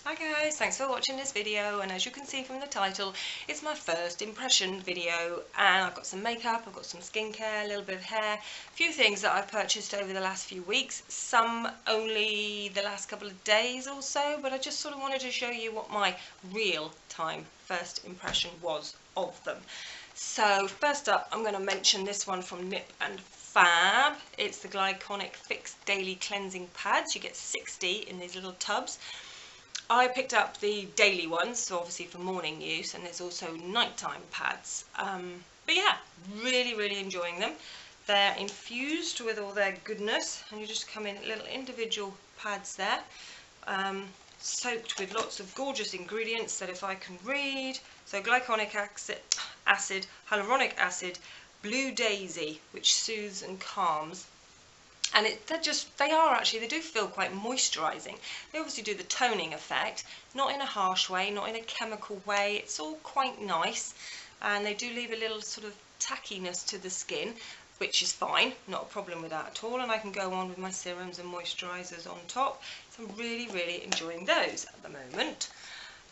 Hi guys, thanks for watching this video, and as you can see from the title, it's my first impression video, and I've got some makeup, I've got some skincare, a little bit of hair, a few things that I've purchased over the last few weeks, some only the last couple of days or so, but I just sort of wanted to show you what my real time first impression was of them. So first up, I'm going to mention this one from Nip+Fab. It's the Glycolic Fix Daily Cleansing Pads. You get 60 in these little tubs. I picked up the daily ones, so obviously for morning use, and there's also nighttime pads. But yeah, really enjoying them. They're infused with all their goodness, and you just come in little individual pads there, soaked with lots of gorgeous ingredients that if I can read. So glycolic acid, hyaluronic acid, blue daisy, which soothes and calms. And they do feel quite moisturising. They obviously do the toning effect, not in a harsh way, not in a chemical way. It's all quite nice, and they do leave a little sort of tackiness to the skin, which is fine, not a problem with that at all. And I can go on with my serums and moisturisers on top. So I'm really enjoying those at the moment.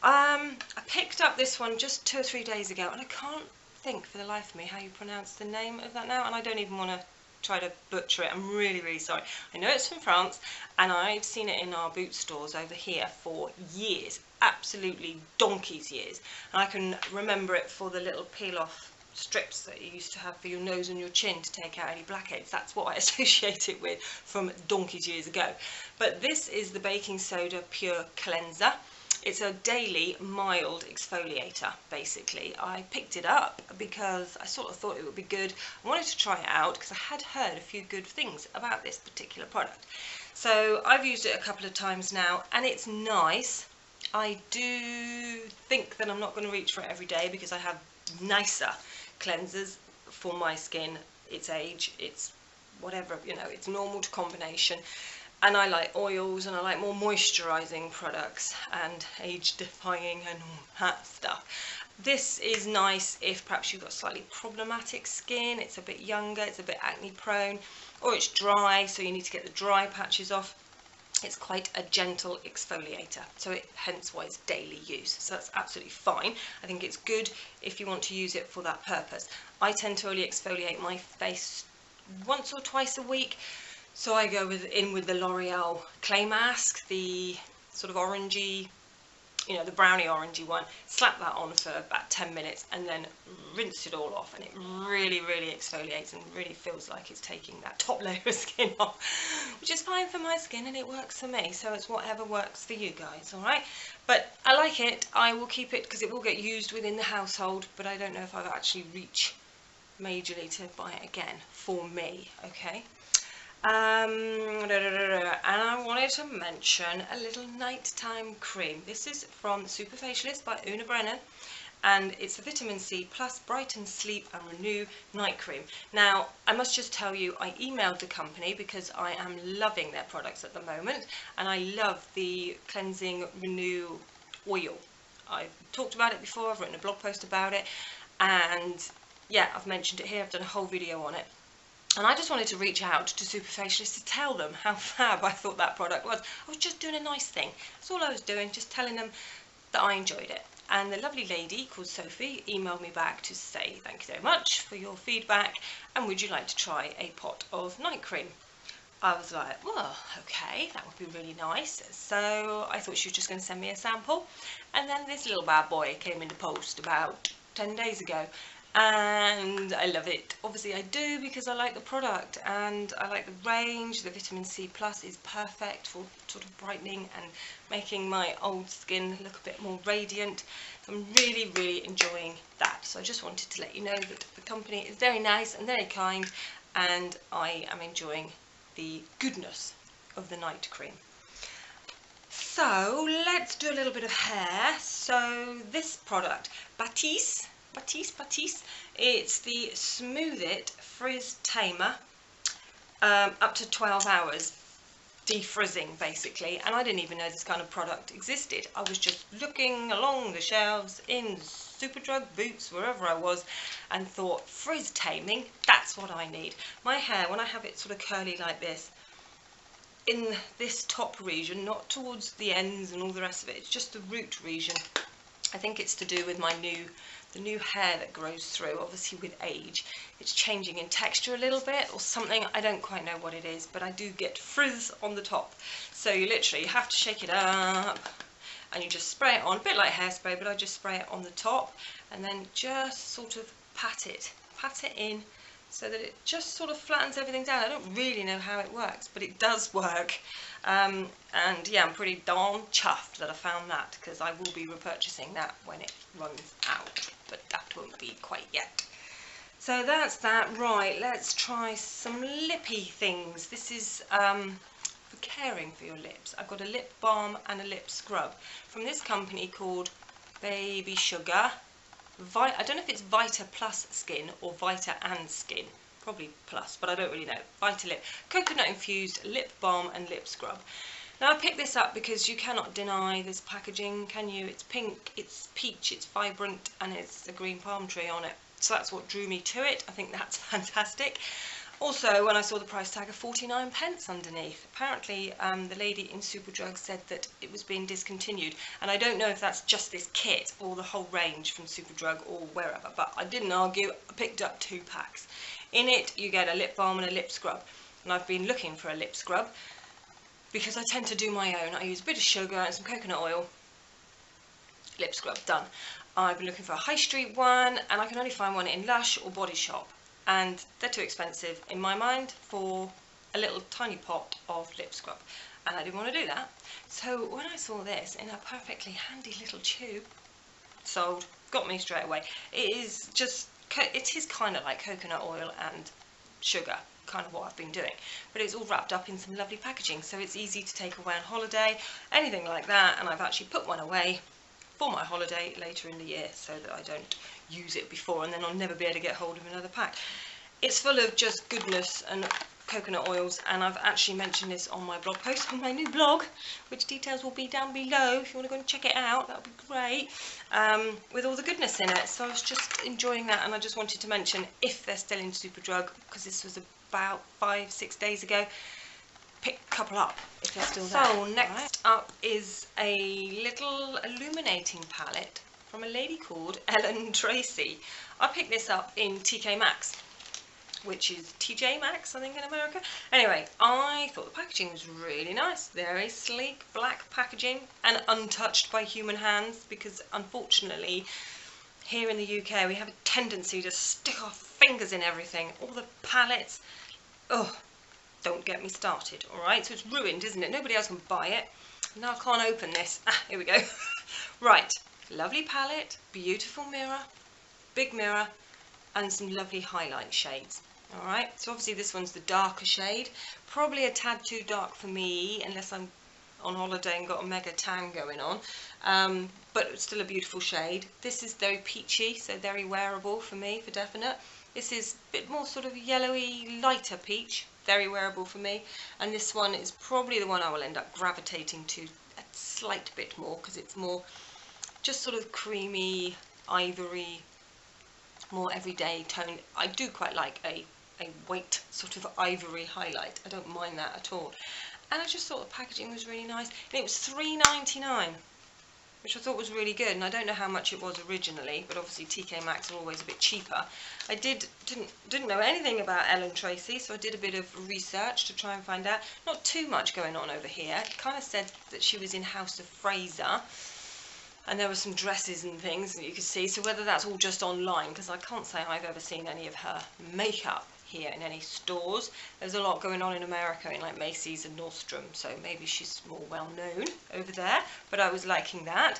I picked up this one just 2 or 3 days ago, and I can't think for the life of me how you pronounce the name of that now, and I don't even want to try to butcher it. I'm really sorry. I know it's from France, and I've seen it in our boot stores over here for years, absolutely donkey's years, and I can remember it for the little peel-off strips that you used to have for your nose and your chin to take out any blackheads. That's what I associate it with from donkey's years ago. But this is the baking soda pure cleanser. It's a daily mild exfoliator, basically. I picked it up because I sort of thought it would be good. I wanted to try it out because I had heard a few good things about this particular product. So I've used it a couple of times now, and it's nice. I do think that I'm not going to reach for it every day because I have nicer cleansers for my skin, its age, it's whatever, you know, it's normal to combination. And I like oils, and I like more moisturising products and age-defying and all that stuff. This is nice if perhaps you've got slightly problematic skin, it's a bit younger, it's a bit acne prone, or it's dry, so you need to get the dry patches off. It's quite a gentle exfoliator, so hence why it's daily use. So that's absolutely fine. I think it's good if you want to use it for that purpose. I tend to only exfoliate my face once or twice a week. So I go in with the L'Oreal Clay Mask, the sort of orangey, you know, the brownie orangey one, slap that on for about 10 minutes and then rinse it all off, and it really exfoliates and really feels like it's taking that top layer of skin off, which is fine for my skin and it works for me, so it's whatever works for you guys, alright? But I like it. I will keep it because it will get used within the household, but I don't know if I've actually reached majorly to buy it again for me, okay? And I wanted to mention a little nighttime cream. This is from Super Facialist by Brennan, and it's a vitamin C plus Brighten, Sleep and Renew night cream. Now I must just tell you, I emailed the company because I am loving their products at the moment, and I love the cleansing renew oil. I've talked about it before, I've written a blog post about it, and yeah, I've mentioned it here, I've done a whole video on it. And I just wanted to reach out to Super Facialist to tell them how fab I thought that product was. I was just doing a nice thing. That's all I was doing, just telling them that I enjoyed it. And the lovely lady called Sophie emailed me back to say thank you so much for your feedback, and would you like to try a pot of night cream? I was like, well, okay, that would be really nice. So I thought she was just going to send me a sample. And then this little bad boy came in the post about 10 days ago. And I love it. Obviously I do because I like the product and I like the range. The vitamin C plus is perfect for sort of brightening and making my old skin look a bit more radiant. So I'm really enjoying that. So I just wanted to let you know that the company is very nice and very kind, and I am enjoying the goodness of the night cream. So let's do a little bit of hair. So this product, Batiste, it's the Smooth It Frizz Tamer, up to 12 hours defrizzing basically, and I didn't even know this kind of product existed. I was just looking along the shelves in Superdrug, Boots, wherever I was, and thought, frizz taming, that's what I need. My hair, when I have it sort of curly like this, in this top region, not towards the ends and all the rest of it. It's just the root region. I think it's to do with the new hair that grows through. Obviously with age, it's changing in texture a little bit or something. I don't quite know what it is, but I do get frizz on the top. So you literally have to shake it up and you just spray it on, a bit like hairspray, but I just spray it on the top and then just sort of pat it in so that it just sort of flattens everything down. I don't really know how it works, but it does work. And yeah, I'm pretty darn chuffed that I found that, because I will be repurchasing that when it runs out, but that won't be quite yet. So that's that. Right, let's try some lippy things. This is for caring for your lips. I've got a lip balm and a lip scrub from this company called Baby Sugar. I don't know if it's Vita+Skin or Vita and Skin, probably plus, but I don't really know. Vita Lip, coconut infused lip balm and lip scrub. Now I picked this up because you cannot deny this packaging, can you? It's pink, it's peach, it's vibrant, and it's a green palm tree on it. So that's what drew me to it. I think that's fantastic. Also, when I saw the price tag of 49p underneath, apparently the lady in Superdrug said that it was being discontinued, and I don't know if that's just this kit or the whole range from Superdrug or wherever, but I didn't argue. I picked up 2 packs. In it you get a lip balm and a lip scrub, and I've been looking for a lip scrub because I tend to do my own. I use a bit of sugar and some coconut oil. Lip scrub, done. I've been looking for a high street one, and I can only find one in Lush or Body Shop. And they're too expensive in my mind for a little tiny pot of lip scrub, and I didn't want to do that. So when I saw this in a perfectly handy little tube, sold, got me straight away. It is kind of like coconut oil and sugar, kind of what I've been doing, but it's all wrapped up in some lovely packaging, so it's easy to take away on holiday, anything like that. And I've actually put one away for my holiday later in the year so that I don't use it before and then I'll never be able to get hold of another pack. It's full of just goodness and coconut oils, and I've actually mentioned this on my blog post on my new blog, which details will be down below if you want to go and check it out. That would be great, with all the goodness in it. So I was just enjoying that, and I just wanted to mention, if they're still in Superdrug, because this was about 5-6 days ago, pick a couple up if they're still there. So next up is a little illuminating palette from a lady called Tracey. I picked this up in TK Maxx, which is TJ Maxx, I think, in America. Anyway, I thought the packaging was really nice. Very sleek, black packaging, and untouched by human hands, because unfortunately here in the UK we have a tendency to stick our fingers in everything. All the palettes, oh, don't get me started. Alright, so it's ruined, isn't it? Nobody else can buy it. Now I can't open this. Here we go. Right, lovely palette, beautiful mirror, big mirror, and some lovely highlight shades. Alright, so obviously this one's the darker shade, probably a tad too dark for me unless I'm on holiday and got a mega tan going on, but it's still a beautiful shade. This is very peachy, so very wearable for me, for definite. This is a bit more sort of yellowy, lighter peach, very wearable for me, and this one is probably the one I will end up gravitating to a slight bit more, because it's more just sort of creamy, ivory, more everyday tone. I do quite like a white sort of ivory highlight. I don't mind that at all. And I just thought the packaging was really nice. And it was $3.99, which I thought was really good. And I don't know how much it was originally, but obviously TK Maxx are always a bit cheaper. I didn't know anything about Tracey, so I did a bit of research to try and find out. Not too much going on over here. It kind of said that she was in House of Fraser, and there were some dresses and things that you could see. So whether that's all just online, because I can't say I've ever seen any of her makeup here in any stores. There's a lot going on in America in like Macy's and Nordstrom, so maybe she's more well known over there, but I was liking that.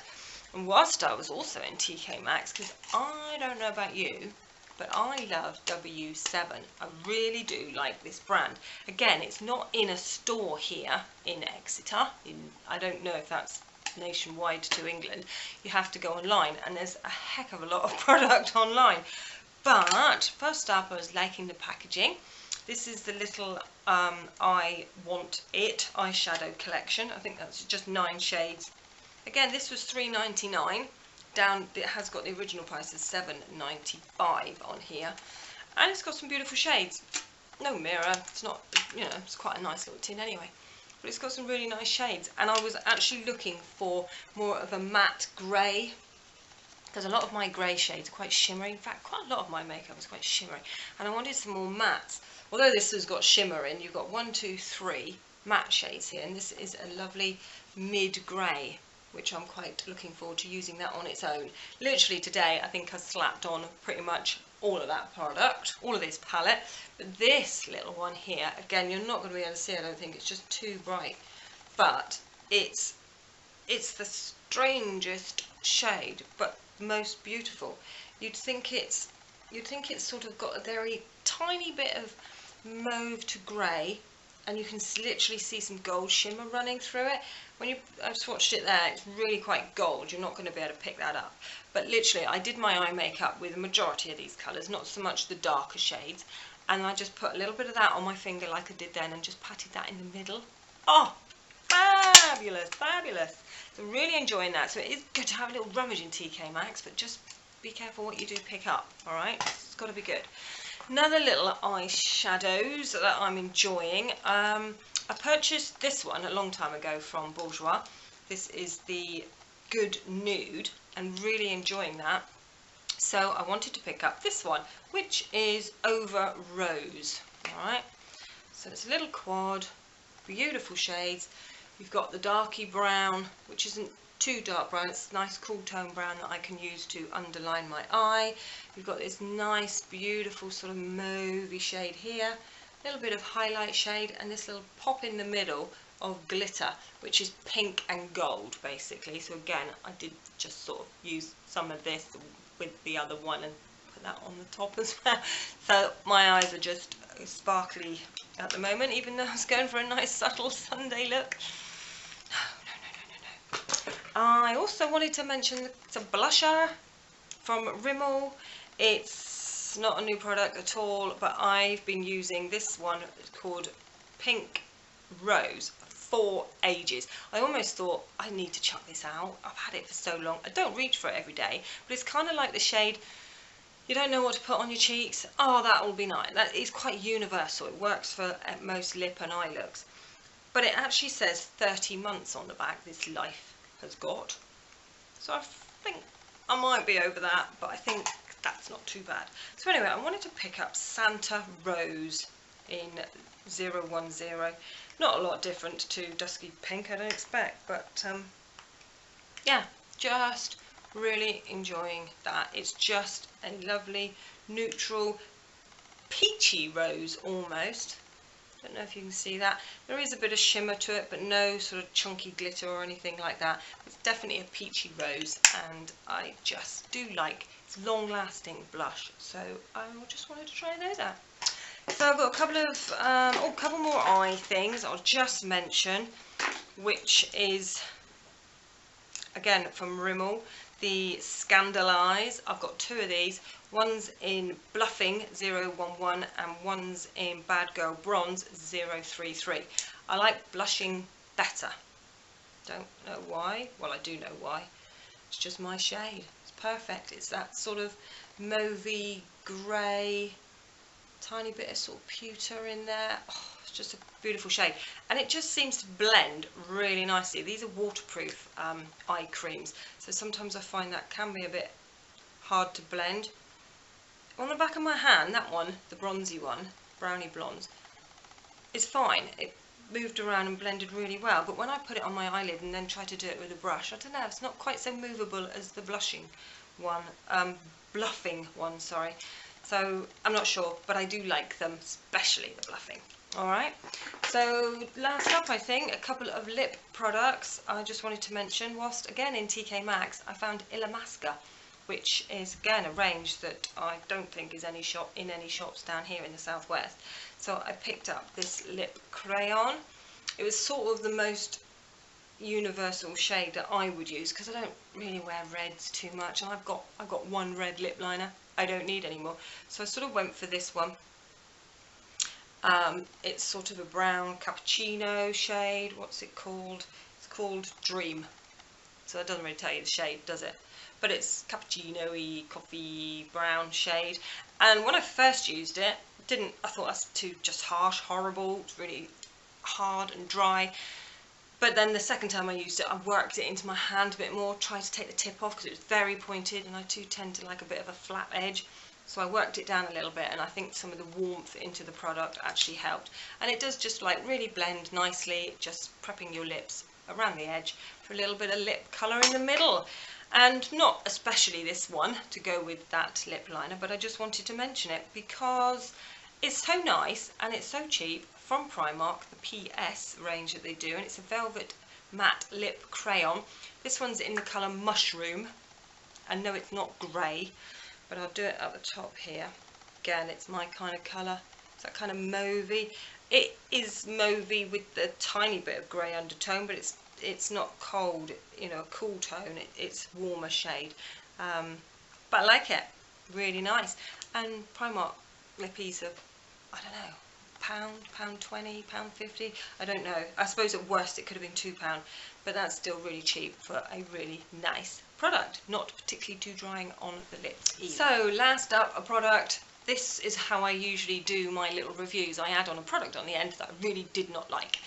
And whilst I was also in TK Maxx, because I don't know about you, but I love W7. I really do like this brand. Again, it's not in a store here in Exeter. I don't know if that's nationwide to England. You have to go online, and there's a heck of a lot of product online. But first up, I was liking the packaging. This is the little I Want It eyeshadow collection. I think that's just 9 shades. Again, this was $3.99. Down, it has got the original price of $7.95 on here, and it's got some beautiful shades. No mirror. It's not, you know, it's quite a nice little tin anyway. but it's got some really nice shades. And I was actually looking for more of a matte grey, because a lot of my grey shades are quite shimmery. In fact, quite a lot of my makeup is quite shimmery, and I wanted some more mattes. Although this has got shimmer in, you've got 1, 2, 3 matte shades here, and this is a lovely mid-grey, which I'm quite looking forward to using that on its own. Literally today, I think I slapped on pretty much all of that product, all of this palette. But this little one here, again, you're not going to be able to see, I don't think, it's just too bright. But it's the strangest shade, but most beautiful. You'd think it's sort of got a very tiny bit of mauve to grey, and you can literally see some gold shimmer running through it. When I've swatched it there, it's really quite gold. You're not going to be able to pick that up. But literally, I did my eye makeup with a majority of these colours, not so much the darker shades. And I just put a little bit of that on my finger like I did then, and just patted that in the middle. Oh, fabulous, fabulous. So really enjoying that. So it is good to have a little rummage in TK Maxx, but just be careful what you do pick up, alright? It's got to be good. Another little eyeshadows that I'm enjoying. I purchased this one a long time ago from Bourjois. This is the Good Nude, and really enjoying that. So I wanted to pick up this one, which is Over Rose. Alright, so it's a little quad, beautiful shades. We've got the darky brown, which isn't too dark brown, it's a nice cool tone brown that I can use to underline my eye. We've got this nice beautiful sort of mauvey shade here, a little bit of highlight shade, and this little pop in the middle of glitter, which is pink and gold basically. So again, I did just sort of use some of this with the other one and put that on the top as well. So my eyes are just sparkly at the moment, even though I was going for a nice subtle Sunday look. I also wanted to mention it's a blusher from Rimmel. It's not a new product at all, but I've been using this one. It's called Pink Rose for ages. I almost thought I need to chuck this out. I've had it for so long. I don't reach for it every day, but it's kind of like the shade you don't know what to put on your cheeks. Oh, that will be nice. That is quite universal. It works for most lip and eye looks. But it actually says 30 months on the back, this life has got. So I think I might be over that, but I think that's not too bad. So anyway, I wanted to pick up Santa Rose in 010. Not a lot different to Dusky Pink, I don't expect, but yeah, just really enjoying that. It's just a lovely neutral peachy rose almost. Don't know if you can see that. There is a bit of shimmer to it, but no sort of chunky glitter or anything like that. It's definitely a peachy rose, and I just do like its long-lasting blush. So I just wanted to try those out. So I've got a couple more eye things I'll just mention, which is again from Rimmel, the Scandeleyes. I've got two of these. One's in Bluffing 011 and one's in Bad Girl Bronze 033. I like blushing better. Don't know why. Well, I do know why. It's just my shade. It's perfect. It's that sort of mauvey grey, tiny bit of sort of pewter in there. Oh, it's just a beautiful shade, and it just seems to blend really nicely. These are waterproof eye creams, so sometimes I find that can be a bit hard to blend. On the back of my hand, that one, the bronzy one, brownie blonde, is fine. It moved around and blended really well, but when I put it on my eyelid and then try to do it with a brush, I don't know, it's not quite so movable as the blushing one, Bluffing one, sorry. So I'm not sure, but I do like them, especially the Bluffing. Alright, so last up I think, a couple of lip products I just wanted to mention. Whilst again in TK Maxx, I found Illamasqua, which is again a range that I don't think is in any shops down here in the southwest. So I picked up this lip crayon. It was sort of the most universal shade that I would use, because I don't really wear reds too much, and I've got one red lip liner. I don't need any more, so I sort of went for this one. It's sort of a brown cappuccino shade. What's it called? It's called Dream. So it doesn't really tell you the shade, does it? But it's cappuccino-y, coffee brown shade. And when I first used it, I thought that's too just harsh, horrible. It's really hard and dry. But then the second time I used it, I worked it into my hand a bit more, tried to take the tip off because it was very pointed, and I too tend to like a bit of a flat edge. So I worked it down a little bit, and I think some of the warmth into the product actually helped. And it does just like really blend nicely, just prepping your lips around the edge for a little bit of lip colour in the middle. And not especially this one to go with that lip liner, but I just wanted to mention it because it's so nice and it's so cheap. From Primark, the PS range that they do, and it's a velvet matte lip crayon. This one's in the colour Mushroom, and no, it's not grey, but I'll do it at the top here. Again, it's my kind of colour. It's that kind of mauvey. It is mauvey with a tiny bit of grey undertone, but it's not cold, you know, a cool tone. It's warmer shade, but I like it. Really nice. And Primark lippies are, I don't know, £1, £1.20, £1.50, I don't know. I suppose at worst it could have been £2, but that's still really cheap for a really nice product, not particularly too drying on the lips either. So last up, a product. This is how I usually do my little reviews. I add on a product on the end that I really did not like,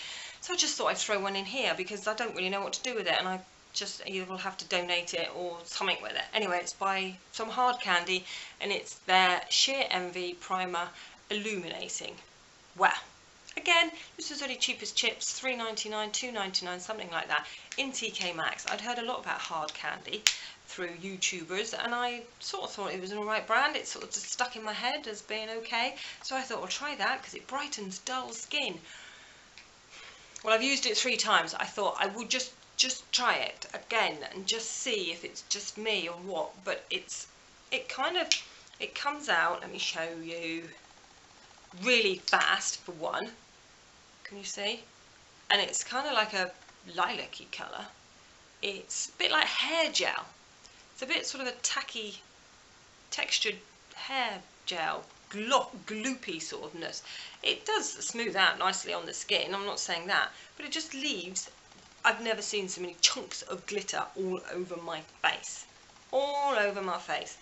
so I just thought I'd throw one in here because I don't really know what to do with it, and I just either will have to donate it or something with it. Anyway, it's by some Hard Candy, and it's their Sheer Envy Primer Illuminating. Well, again, this was only cheap as chips, $3.99, $2.99, something like that, in TK Maxx. I'd heard a lot about Hard Candy through YouTubers, and I sort of thought it was an alright brand. It sort of just stuck in my head as being okay, so I thought I'll try that because it brightens dull skin. Well, I've used it 3 times. I thought I would just try it again and just see if it's just me or what, but it comes out, let me show you, really fast for one. Can you see? And it's kind of like a lilac-y colour. It's a bit like hair gel. It's a bit sort of a tacky textured hair gel, gloopy sort ofness. It does smooth out nicely on the skin, I'm not saying that, but it just leaves, I've never seen so many chunks of glitter all over my face. All over my face.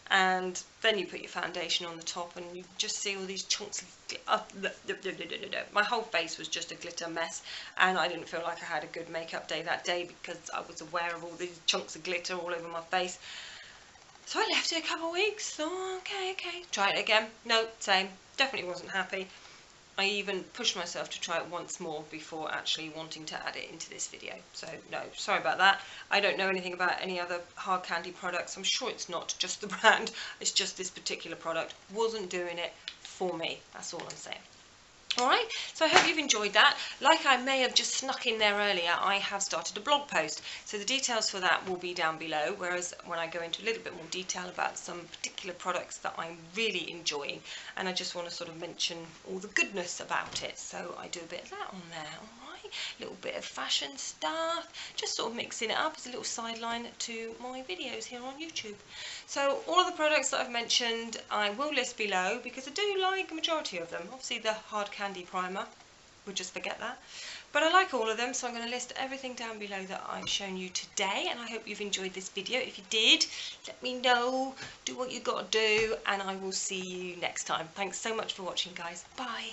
And then you put your foundation on the top and you just see all these chunks of my whole face was just a glitter mess, and I didn't feel like I had a good makeup day that day because I was aware of all these chunks of glitter all over my face. So I left it a couple of weeks. Oh, okay, try it again. No, same, definitely wasn't happy. I even pushed myself to try it once more before actually wanting to add it into this video. So no, sorry about that. I don't know anything about any other Hard Candy products. I'm sure it's not just the brand, it's just this particular product wasn't doing it for me. That's all I'm saying. Alright, so I hope you've enjoyed that. Like I may have just snuck in there earlier, I have started a blog post. So the details for that will be down below, whereas when I go into a little bit more detail about some particular products that I'm really enjoying, and I just want to sort of mention all the goodness about it. So I do a bit of that on there, alright? A little bit of fashion stuff, just sort of mixing it up as a little sideline to my videos here on YouTube. So all of the products that I've mentioned I will list below because I do like a majority of them. Obviously the Hard Candy primer, we'll just forget that. But I like all of them, so I'm going to list everything down below that I've shown you today, and I hope you've enjoyed this video. If you did, let me know, do what you got to do, and I will see you next time. Thanks so much for watching, guys. Bye.